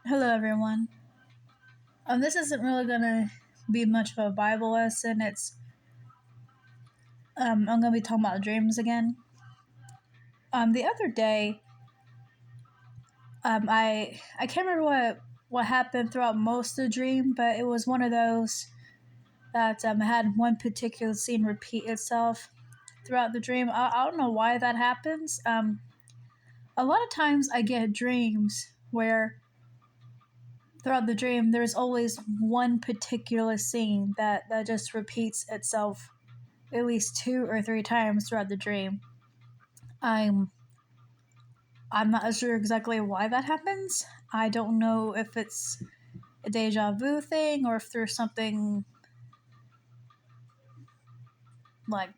Hello, everyone. This isn't really gonna be much of a Bible lesson. I'm gonna be talking about dreams again. The other day, I can't remember what happened throughout most of the dream, but it was one of those that had one particular scene repeat itself throughout the dream. I don't know why that happens. A lot of times I get dreams where throughout the dream there's always one particular scene that just repeats itself at least 2 or 3 times throughout the dream. I'm I'm not sure exactly why that happens. I don't know if it's a deja vu thing or if there's something like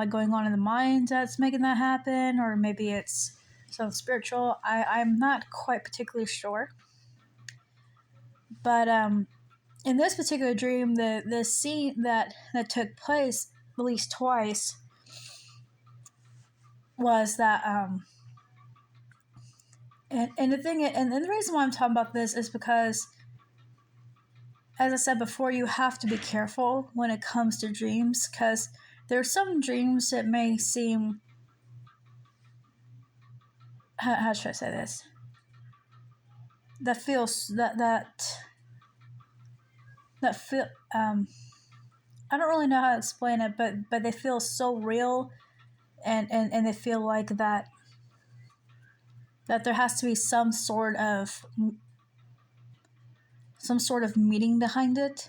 going on in the mind that's making that happen, or maybe it's something spiritual. I'm not quite particularly sure. But in this particular dream, the scene that took place at least twice was that and the thing and the reason why I'm talking about this is because, as I said before, you have to be careful when it comes to dreams, because there are some dreams that may seem, how should I say this, that feels that feel I don't really know how to explain it, but they feel so real, and they feel like that there has to be some sort of meaning behind it.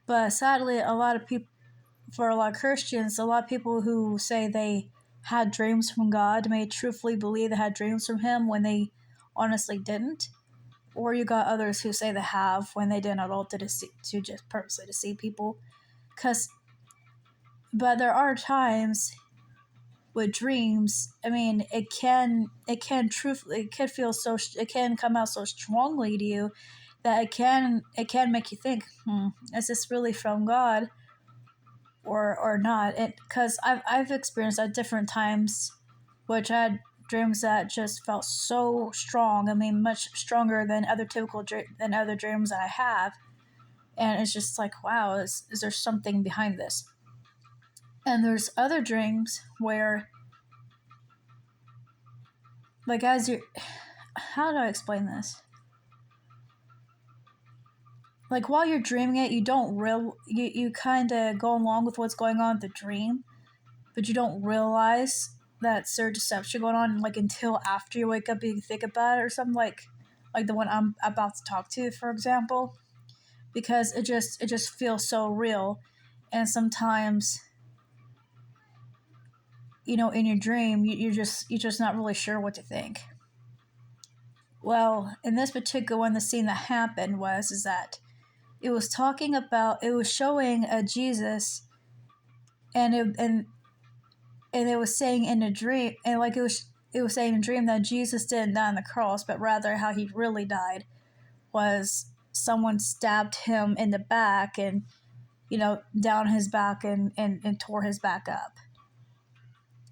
But sadly, for a lot of Christians, a lot of people who say they had dreams from God may truthfully believe they had dreams from Him when they honestly didn't. Or you got others who say they have when they didn't at all, to just purposely deceive people. But there are times with dreams. I mean, it can come out so strongly to you that it can make you think, is this really from God or not? Because I've experienced at different times, which I had dreams that just felt so strong. I mean, much stronger than other dreams I have, and it's just like, wow, is there something behind this? And there's other dreams where, like, how do I explain this? Like, while you're dreaming it, you kind of go along with what's going on in the dream, but you don't realize that there's deception going on, like, until after you wake up and you think about it, or something like the one I'm about to talk to, for example, because it just feels so real. And sometimes, in your dream, you're just not really sure what to think. Well, in this particular one, the scene that happened is that it was showing a Jesus, and it was saying in a dream, and like it was saying in a dream that Jesus didn't die on the cross, but rather how he really died was someone stabbed him in the back, and down his back, and tore his back up.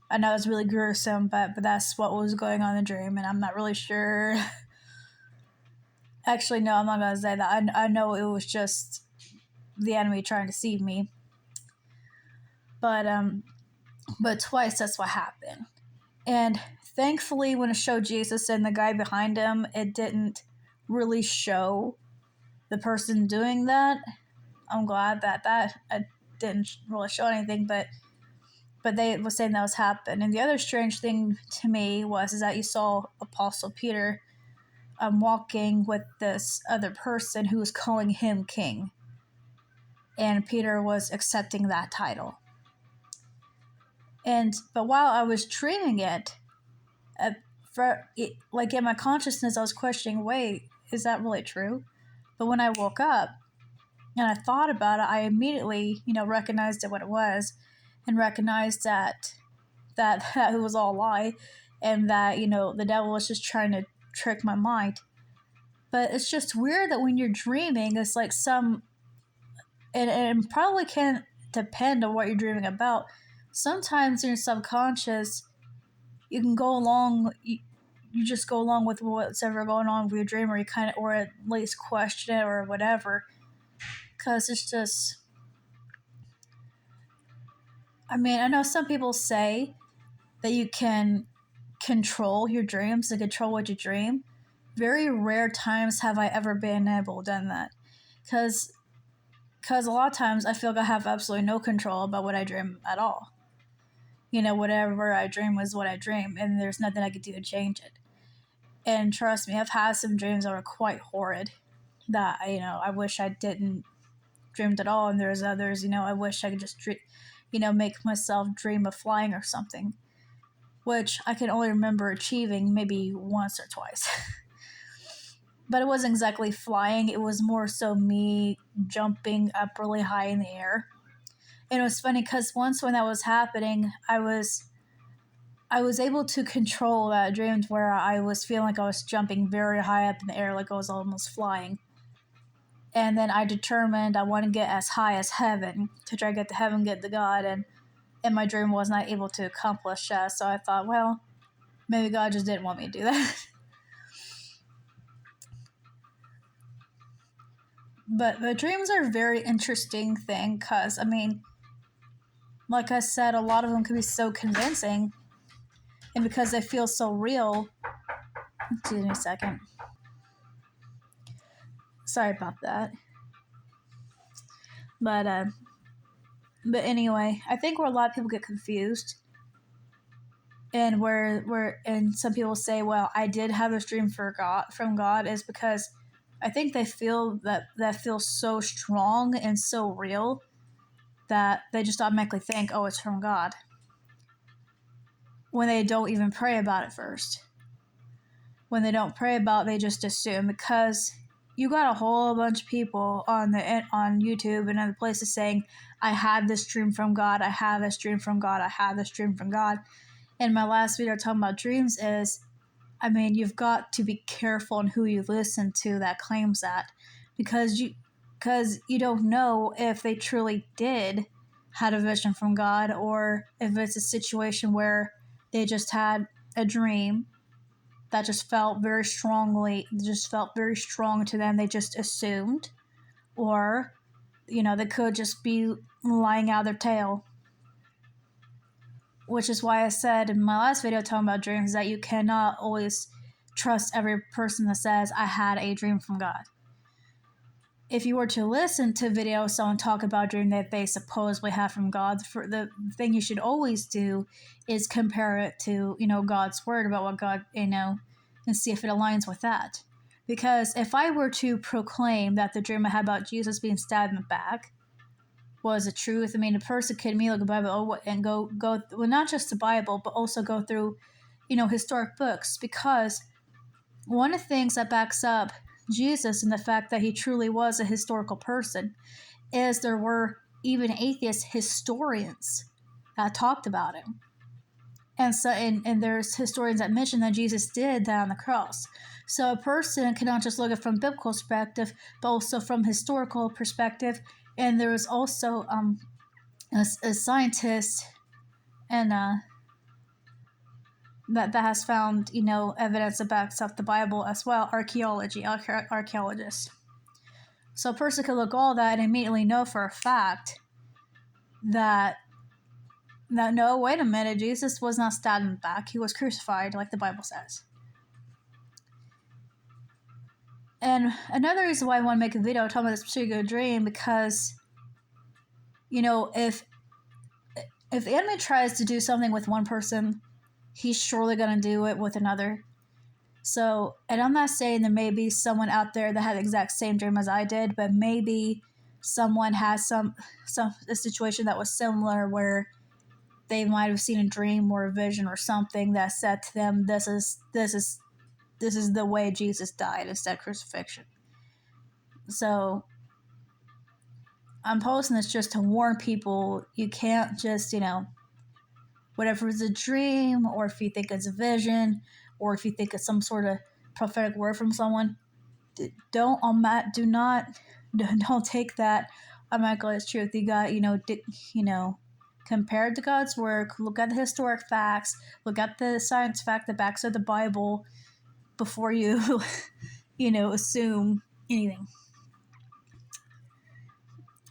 I know it's really gruesome, but that's what was going on in the dream, and I'm not really sure. Actually, no, I'm not gonna say that. I know it was just the enemy trying to deceive me. But twice that's what happened. And thankfully, when it showed Jesus and the guy behind him, it didn't really show the person doing that. I'm glad that didn't really show anything, but they were saying that was happened. And the other strange thing to me is that you saw Apostle Peter walking with this other person who was calling him king, and Peter was accepting that title. But while I was dreaming it, like in my consciousness, I was questioning, wait, is that really true? But when I woke up and I thought about it, I immediately, recognized it what it was, and recognized that it was all a lie, and that, the devil was just trying to trick my mind. But it's just weird that when you're dreaming, it's like and probably can depend on what you're dreaming about. Sometimes in your subconscious, you can go along, you just go along with what's ever going on with your dream, or you kind of, or at least question it or whatever, because it's just, I mean, I know some people say that you can control your dreams and control what you dream. Very rare times have I ever been able to done that, because a lot of times I feel like I have absolutely no control about what I dream at all. Whatever I dream was what I dream, and there's nothing I could do to change it. And trust me, I've had some dreams that were quite horrid that I wish I didn't dreamed at all, and there's others, I wish I could just make myself dream of flying or something, which I can only remember achieving maybe once or twice. But it wasn't exactly flying, it was more so me jumping up really high in the air. And it was funny because once when that was happening, I was able to control that dream where I was feeling like I was jumping very high up in the air, like I was almost flying. And then I determined I want to get as high as heaven, to try to get to heaven, get to God, and my dream was not able to accomplish that. So I thought, well, maybe God just didn't want me to do that. But dreams are a very interesting thing because, I mean, like I said, a lot of them can be so convincing, and because they feel so real. Excuse me a second. Sorry about that. But anyway, I think where a lot of people get confused, and where some people say, well, I did have this dream from God, is because I think they feel that feels so strong and so real that they just automatically think, oh, it's from God, when they don't even pray about it first. When they don't pray about it, they just assume, because you got a whole bunch of people on YouTube and other places saying, I had this dream from God, I have this dream from God, I have this dream from God. And my last video talking about dreams is, I mean, you've got to be careful on who you listen to that claims that, because you don't know if they truly did had a vision from God, or if it's a situation where they just had a dream that just felt very strong to them. They just assumed, or they could just be lying out their tail. Which is why I said in my last video talking about dreams that you cannot always trust every person that says, I had a dream from God. If you were to listen to videos of someone talk about a dream that they supposedly have from God, the thing you should always do is compare it to, God's word about what God, and see if it aligns with that. Because if I were to proclaim that the dream I had about Jesus being stabbed in the back was the truth, I mean, a person could immediately look at the Bible and go well, not just the Bible, but also go through, historic books, because one of the things that backs up Jesus and the fact that he truly was a historical person is there were even atheist historians that talked about him. And so, and there's historians that mention that Jesus did that on the cross. So a person cannot just look at it from biblical perspective, but also from historical perspective. And there was also a scientist and that has found evidence that backs up the Bible as well. Archaeologists. So a person could look at all that and immediately know for a fact that no, wait a minute, Jesus was not stabbed in the back. He was crucified, like the Bible says. And another reason why I want to make a video talking about this particular dream, because, if the enemy tries to do something with one person, he's surely going to do it with another. So, and I'm not saying there may be someone out there that had the exact same dream as I did, but maybe someone has a situation that was similar, where they might have seen a dream or a vision or something that said to them, this is the way Jesus died, instead of crucifixion. So I'm posting this just to warn people, you can't just, whatever is a dream, or if you think it's a vision, or if you think it's some sort of prophetic word from someone, don't take that automatically as truth. You got, compare it to God's work, look at the historic facts, look at the science fact that backs up the Bible before you, assume anything.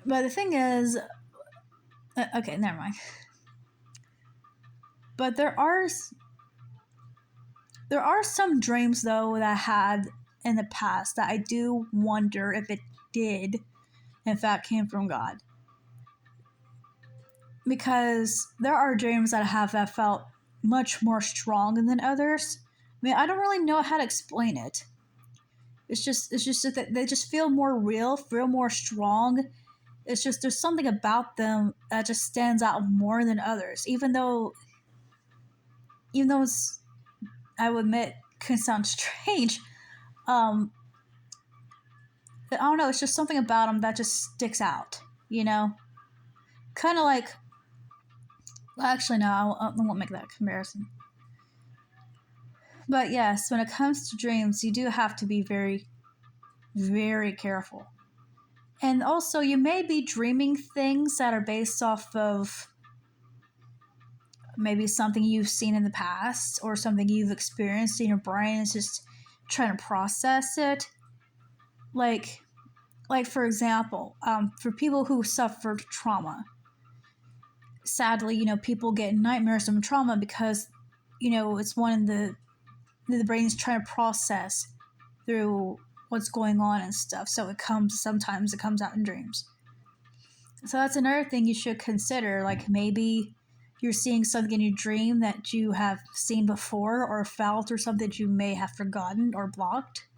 But the thing is, okay, never mind. But there are some dreams though that I had in the past that I do wonder if it did, in fact, came from God. Because there are dreams that I have that felt much more strong than others. I mean, I don't really know how to explain it. It's just that they just feel more real, feel more strong. It's just there's something about them that just stands out more than others. Even though it's, I would admit, can sound strange. I don't know. It's just something about them that just sticks out. Kind of like. Actually, no, I won't make that comparison. But yes, when it comes to dreams, you do have to be very, very careful. And also, you may be dreaming things that are based off of maybe something you've seen in the past or something you've experienced in your brain is just trying to process it. Like for example, for people who suffered trauma, sadly, people get nightmares from trauma because, it's one of the brain's trying to process through what's going on and stuff. So sometimes it comes out in dreams. So that's another thing you should consider. Like maybe you're seeing something in your dream that you have seen before or felt or something that you may have forgotten or blocked.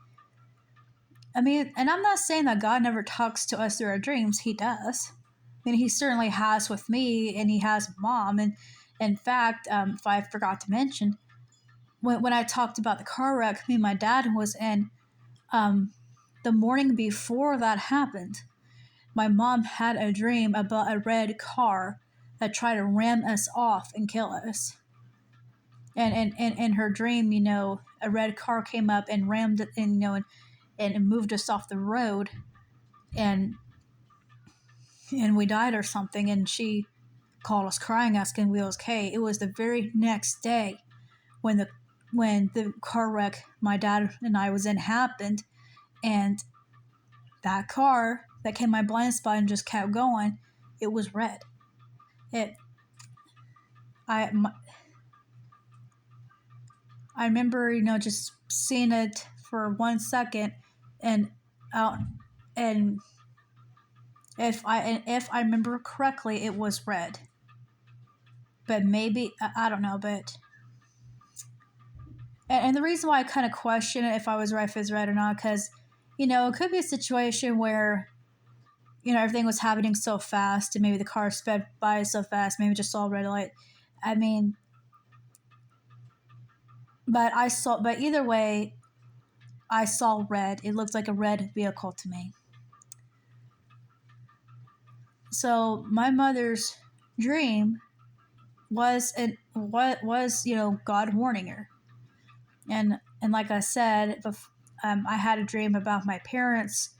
I mean, and I'm not saying that God never talks to us through our dreams. He does. I mean, he certainly has with me, and he has with Mom. And in fact, if I forgot to mention, when I talked about the car wreck me and my dad was in, the morning before that happened, my mom had a dream about a red car that tried to ram us off and kill us. And in her dream, a red car came up and rammed it, and moved us off the road, and we died or something. And she called us crying, asking we was okay. It was the very next day when the car wreck my dad and I was in happened, and that car that came my blind spot and just kept going, it was red. I remember, just seeing it for 1 second, and if I remember correctly, it was red. But maybe I don't know, but. And the reason why I kind of question it if I was right, if it's right or not, because, it could be a situation where, everything was happening so fast and maybe the car sped by so fast, maybe just saw a red light. I mean, but either way, I saw red. It looked like a red vehicle to me. So my mother's dream was God warning her. And like I said, I had a dream about my parents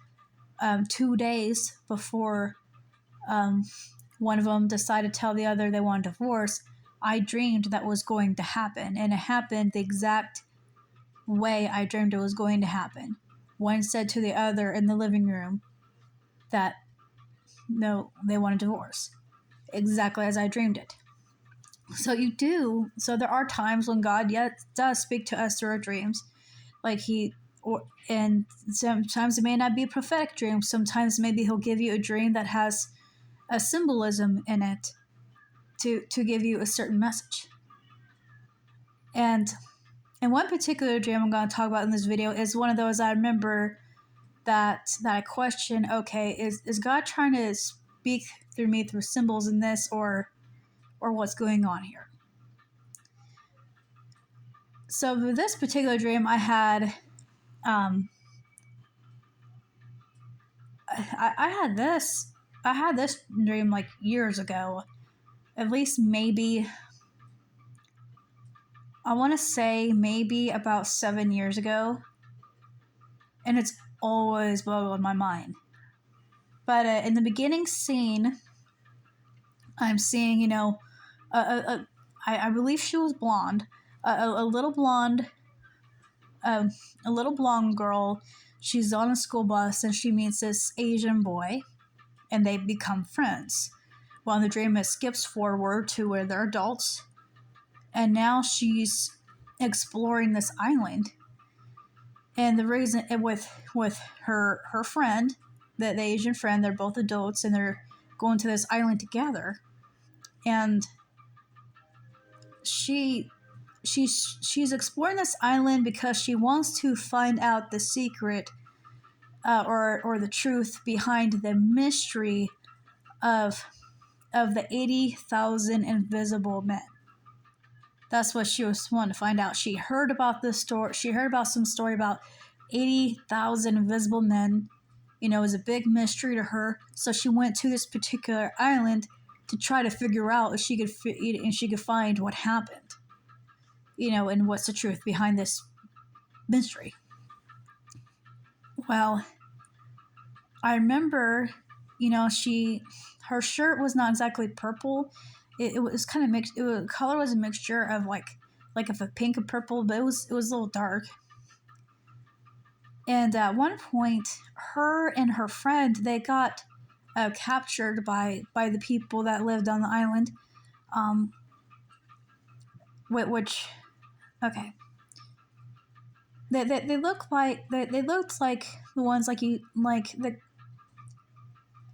2 days before one of them decided to tell the other they wanted a divorce. I dreamed that was going to happen, and it happened the exact way I dreamed it was going to happen. One said to the other in the living room that no, they want a divorce, exactly as I dreamed it. So there are times when God does speak to us through our dreams, and sometimes it may not be a prophetic dream. Sometimes maybe he'll give you a dream that has a symbolism in it to give you a certain message. And one particular dream I'm going to talk about in this video is one of those I remember that I question, okay, is God trying to speak through me through symbols in this, or what's going on here? So for this particular dream I had, I had this dream like years ago, at least maybe, I want to say maybe about 7 years ago, and it's always boggled my mind. But in the beginning scene I'm seeing, a, a, a I believe she was blonde, a little blonde, um, a little blonde girl. She's on a school bus and she meets this Asian boy, and they become friends. Well, the dream, it skips forward to where they're adults, and now she's exploring this island. And the reason, with her friend, the Asian friend, they're both adults and they're going to this island together. And she she's exploring this island because she wants to find out the secret, or the truth behind the mystery of the 80,000 invisible men. That's what she was wanting to find out. She heard about this story. She heard about some story about 80,000 invisible men. It was a big mystery to her. So she went to this particular island to try to figure out if she could find what happened. And what's the truth behind this mystery. Well, I remember, her shirt was not exactly purple. It was kind of mixed. Color was a mixture of like of a pink and purple, but it was a little dark. And at one point, her and her friend, they got captured by the people that lived on the island. Which, okay. They look like they looked like the ones like the.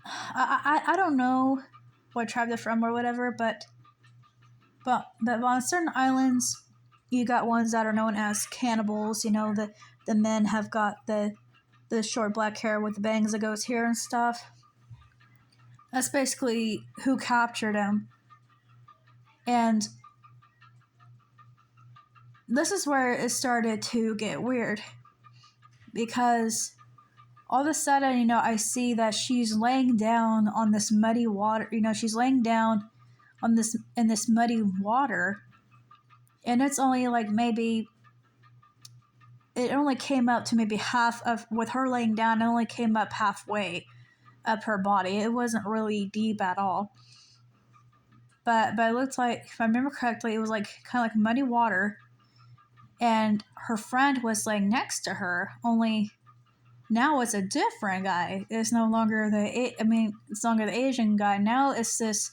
I don't know what tribe they're from or whatever, but on certain islands, you got ones that are known as cannibals. The men have got the short black hair with the bangs that goes here and stuff. That's basically who captured him. And this is where it started to get weird, because all of a sudden, I see that she's laying down on this muddy water. She's laying down in this muddy water, and it's only like maybe. It only came up to maybe half of, with her laying down, it only came up halfway up her body. It wasn't really deep at all. But it looked like, if I remember correctly, it was like kind of like muddy water, and her friend was laying next to her, only now it's a different guy. It's no longer it's no longer the Asian guy. Now it's this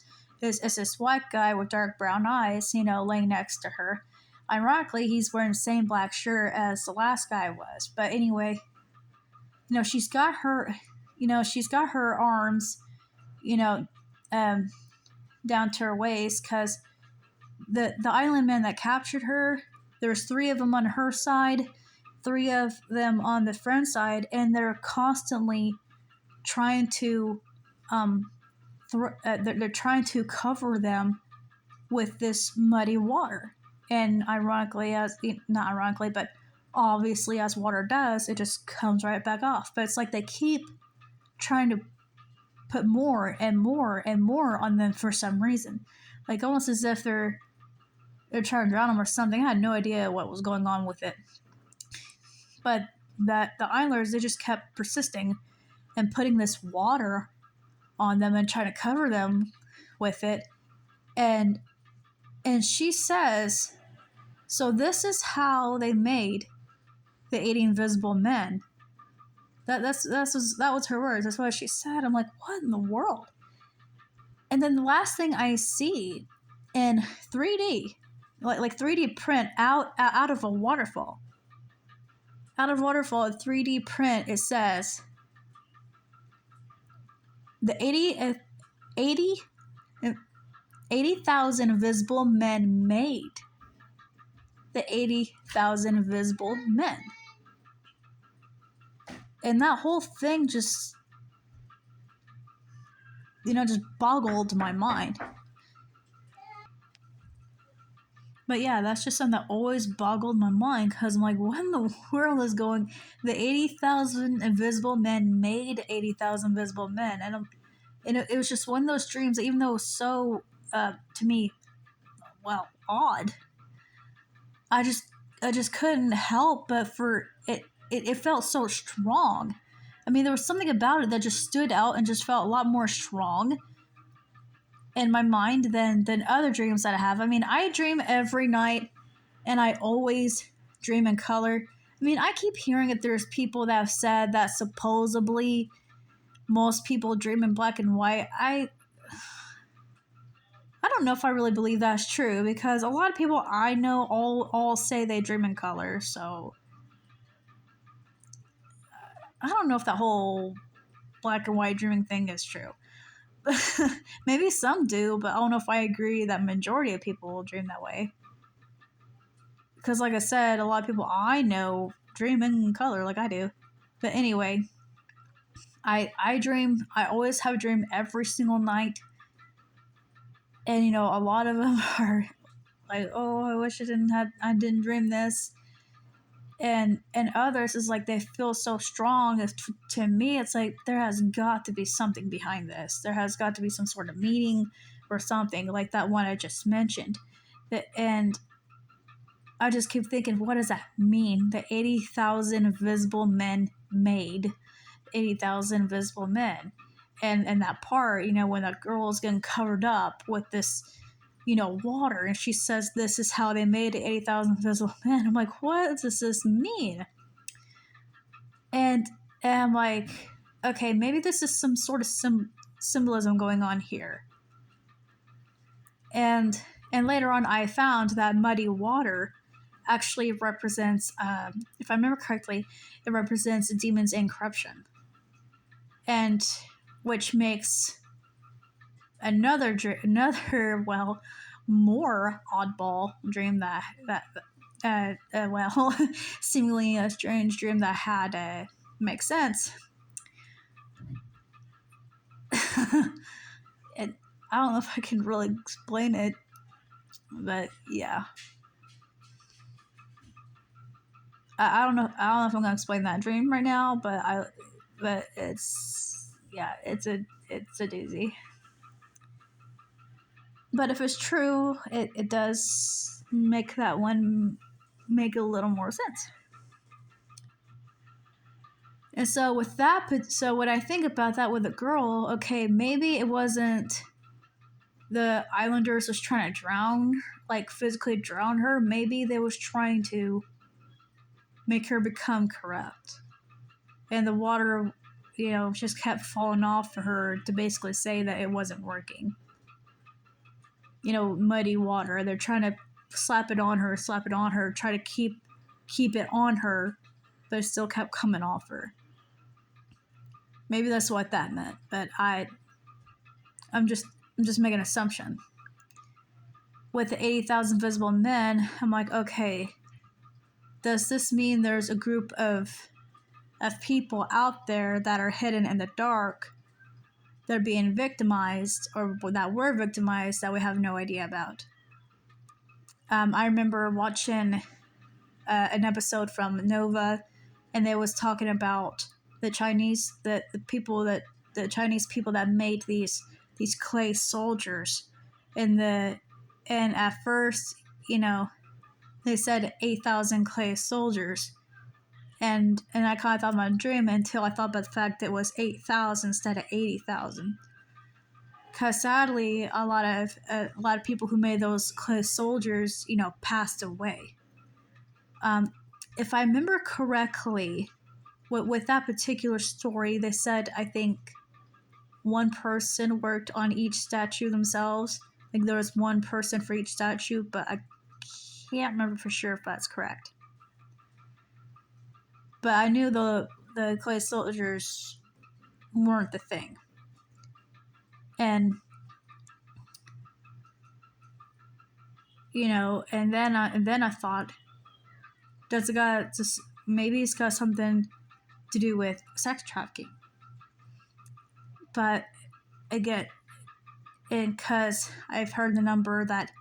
white guy with dark brown eyes, laying next to her. Ironically, he's wearing the same black shirt as the last guy was. But anyway, she's got her arms, down to her waist, because the island men that captured her, there's 3 of them on her side, 3 of them on the friend side, and they're constantly trying to they're trying to cover them with this muddy water. And not ironically, but obviously, as water does, it just comes right back off. But it's like they keep trying to put more and more and more on them for some reason. Like almost as if they're trying to drown them or something. I had no idea what was going on with it. But that the Islanders, they just kept persisting and putting this water on them and trying to cover them with it. And she says, so this is how they made the 80 invisible men. That was her words. That's what she said. I'm like, what in the world? And then the last thing I see in 3D, like 3D print out of a waterfall. Out of waterfall, a 3D print, it says the 80,000 invisible men made the 80,000 invisible men. And that whole thing just boggled my mind. But yeah, that's just something that always boggled my mind, because I'm like, what in the world is going? The 80,000 invisible men made 80,000 invisible men. And it was just one of those dreams that, even though it was so, to me, well, odd, I just couldn't help but for it. It felt so strong. I mean, there was something about it that just stood out and just felt a lot more strong. in my mind than other dreams that I have. I mean, I dream every night, and I always dream in color. I mean, I keep hearing that there's people that have said that supposedly most people dream in black and white. I don't know if I really believe that's true, because a lot of people I know all say they dream in color. So I don't know if that whole black and white dreaming thing is true. Maybe some do, but I don't know if I agree that majority of people dream that way. Because, like I said, a lot of people I know dream in color like I do. But anyway, I dream. I always have a dream every single night, and a lot of them are like, "Oh, I wish I didn't dream this." And others is like they feel so strong. To me, it's like there has got to be something behind this. There has got to be some sort of meaning or something, like that one I just mentioned. And I just keep thinking, what does that mean? The 80,000 visible men made 80,000 visible men. And that part, when that girl is getting covered up with this, water, and she says this is how they made 80,000 visible men. I'm like, what does this mean? And I'm like, okay, maybe this is some sort of symbolism going on here. And later on, I found that muddy water actually represents, if I remember correctly, it represents demons and corruption, and which makes another more oddball dream that seemingly a strange dream that had makes sense. And I don't know if I can really explain it, but yeah. I don't know if I'm gonna explain that dream right now, but it's a doozy. But if it's true, it does make that one make a little more sense. And so with that, so what I think about that with the girl, okay, maybe it wasn't the islanders was trying to drown, like physically drown her. Maybe they was trying to make her become corrupt. And the water, just kept falling off for her to basically say that it wasn't working. Muddy water. They're trying to slap it on her, try to keep it on her, but it still kept coming off her. Maybe that's what that meant, but I'm just making an assumption. With the 80,000 visible men, I'm like, okay, does this mean there's a group of people out there that are hidden in the dark, they're being victimized, or that were victimized, that we have no idea about? I remember watching an episode from Nova, and they was talking about the Chinese people that made these clay soldiers, and at first, they said 8,000 clay soldiers, and I kind of thought about a dream until I thought about the fact that it was 8,000 instead of 80,000. Because sadly, a lot of people who made those clay soldiers, passed away. If I remember correctly, with that particular story, they said, I think, one person worked on each statue themselves. Like there was one person for each statue, but I can't remember for sure if that's correct. But I knew the clay soldiers weren't the thing. And and then I thought, maybe it's got something to do with sex trafficking. But again, because I've heard the number that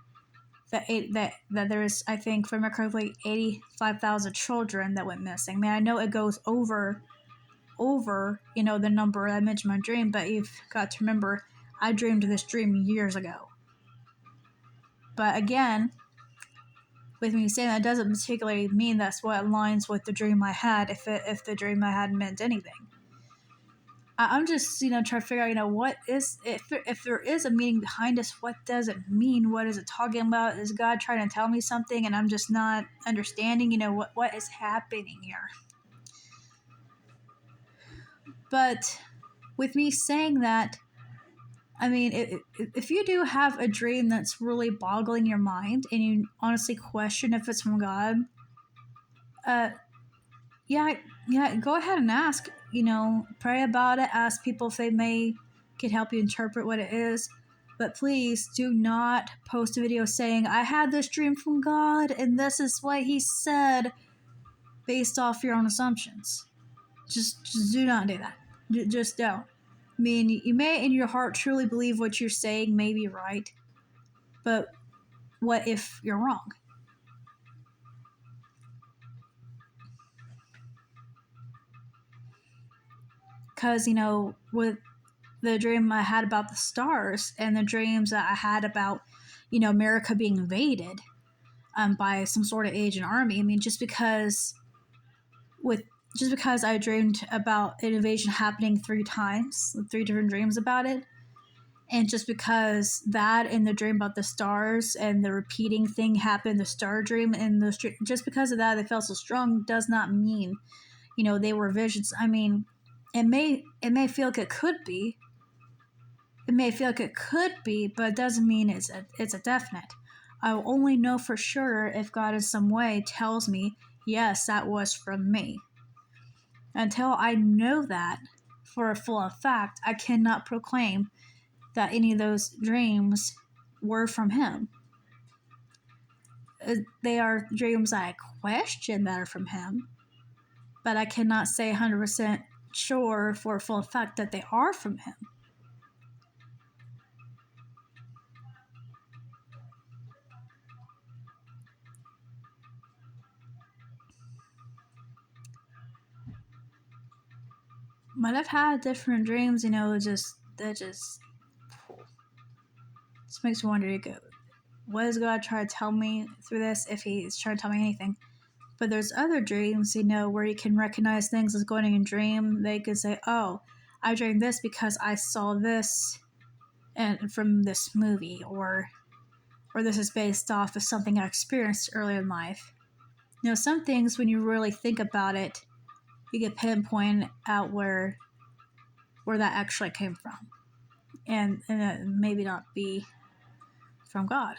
there's, I think, if I remember correctly, 85,000 children that went missing. I mean, I know it goes over the number I mentioned in my dream, but you've got to remember, I dreamed this dream years ago. But again, with me saying that doesn't particularly mean that's what aligns with the dream I had, if the dream I had meant anything. I'm just, trying to figure out, what is, if there is a meaning behind this, what does it mean? What is it talking about? Is God trying to tell me something and I'm just not understanding, what is happening here? But with me saying that, I mean, if you do have a dream that's really boggling your mind and you honestly question if it's from God, uh, yeah, go ahead and ask. Pray about it. Ask people if they can help you interpret what it is. But please do not post a video saying, I had this dream from God and this is what he said, based off your own assumptions. Just do not do that. Just don't. I mean, you may in your heart truly believe what you're saying may be right, but what if you're wrong? Because, with the dream I had about the stars and the dreams that I had about, America being invaded by some sort of agent army. I mean, just because I dreamed about an invasion happening 3 times, 3 different dreams about it, and just because that and the dream about the stars and the repeating thing happened, the star dream and just because of that they felt so strong does not mean, they were visions. I mean, it may feel like it could be. It may feel like it could be, but it doesn't mean it's a definite. I will only know for sure if God in some way tells me, yes, that was from me. Until I know that for a full fact, I cannot proclaim that any of those dreams were from him. They are dreams I question that are from him, but I cannot say 100% sure for a full fact that they are from him. But I've had different dreams, that just makes me wonder, what is God trying to tell me through this, if he's trying to tell me anything? But there's other dreams, where you can recognize things as going in a dream. They could say, oh, I dreamed this because I saw this and from this movie, or this is based off of something I experienced earlier in life. Some things, when you really think about it, you can pinpoint out where that actually came from, and it maybe not be from God.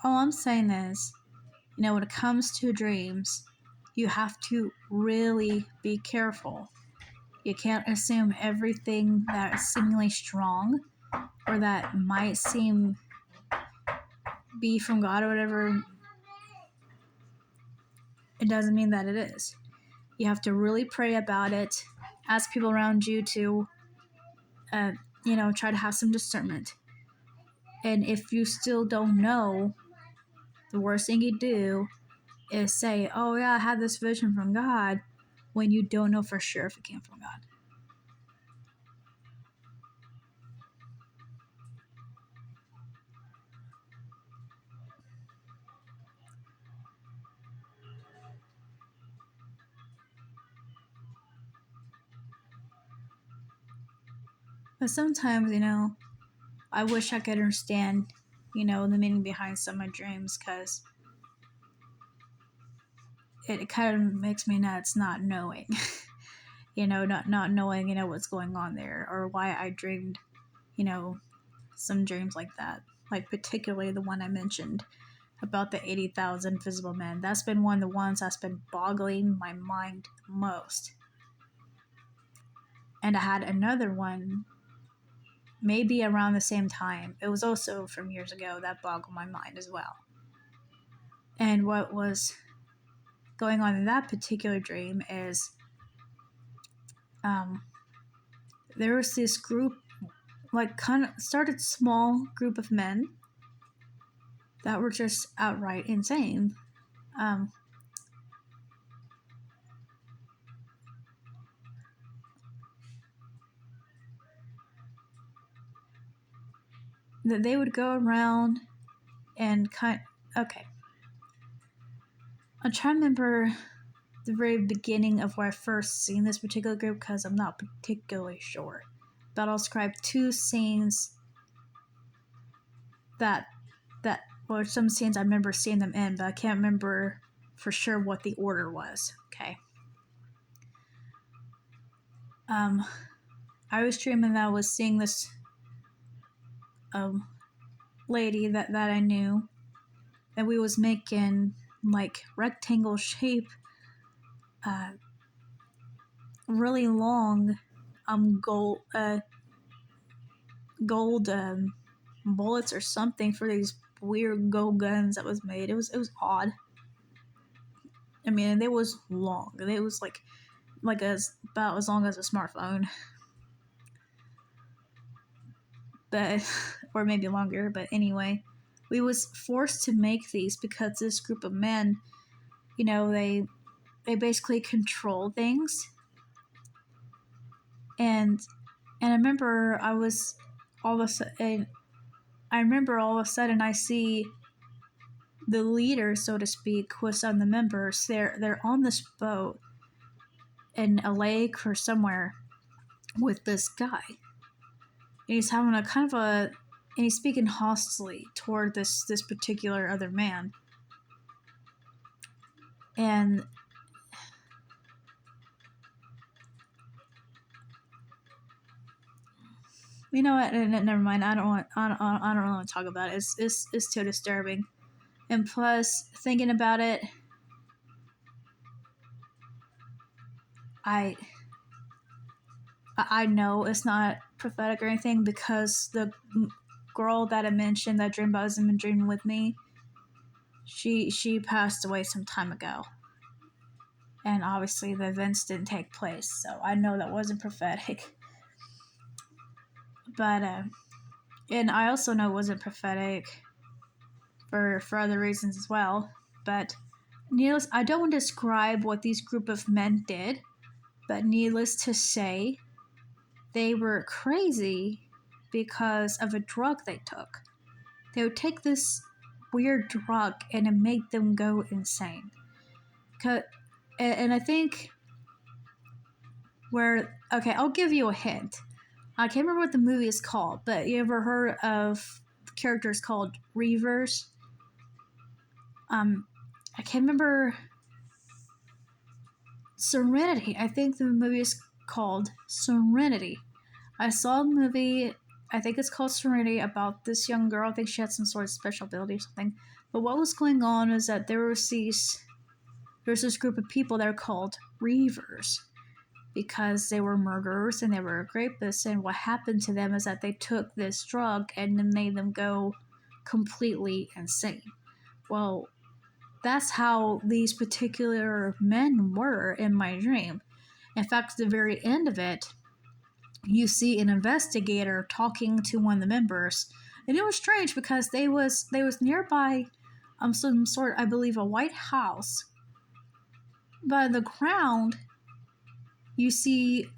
All I'm saying is, when it comes to dreams, you have to really be careful. You can't assume everything that is seemingly strong or that might seem be from God or whatever. It doesn't mean that it is. You have to really pray about it. Ask people around you to, try to have some discernment. And if you still don't know, the worst thing you do is say, oh yeah, I had this vision from God, when you don't know for sure if it came from God. But sometimes, I wish I could understand, the meaning behind some of my dreams, because it kind of makes me nuts not knowing. Not knowing, what's going on there, or why I dreamed, some dreams like that. Like, particularly the one I mentioned about the 80,000 visible men. That's been one of the ones that's been boggling my mind most. And I had another one maybe around the same time. It was also from years ago that boggled my mind as well. And what was going on in that particular dream is there was this group, like, kind of started small group of men that were just outright insane. That they would go around and okay. I'm trying to remember the very beginning of where I first seen this particular group because I'm not particularly sure. But I'll describe two scenes or some scenes I remember seeing them in, but I can't remember for sure what the order was. Okay. I was dreaming that I was seeing this lady that I knew, and we was making like rectangle shape, really long, gold bullets or something for these weird gold guns that was made. It was odd. I mean, it was long. It was like about as long as a smartphone, but or maybe longer. But anyway, we was forced to make these because this group of men, they basically control things, and I remember all of a sudden I see the leader, so to speak, with some of the members. They're on this boat in a lake or somewhere with this guy. And he's having and he's speaking hostilely toward this particular other man. And you know what? Never mind. I don't really want to talk about it. It's too disturbing. And plus, thinking about it, I know it's not prophetic or anything because the girl that I mentioned that dreamed about and been dreaming with me, she passed away some time ago. And obviously the events didn't take place, so I know that wasn't prophetic. But and I also know it wasn't prophetic for other reasons as well. But needless, I don't want to describe what these group of men did, but needless to say, they were crazy because of a drug they took. They would take this weird drug and it made them go insane. And I think I'll give you a hint. I can't remember what the movie is called, but you ever heard of characters called Reavers? I can't remember. Serenity. I think the movie is called Serenity. I saw a movie, I think it's called Serenity, about this young girl. I think she had some sort of special ability or something. But what was going on is that there's this group of people that are called Reavers because they were murderers and they were rapists. And what happened to them is that they took this drug and it made them go completely insane. Well, that's how these particular men were in my dream. In fact, at the very end of it, you see an investigator talking to one of the members, and it was strange because they was nearby some sort, I believe, a White House. But on the ground, you see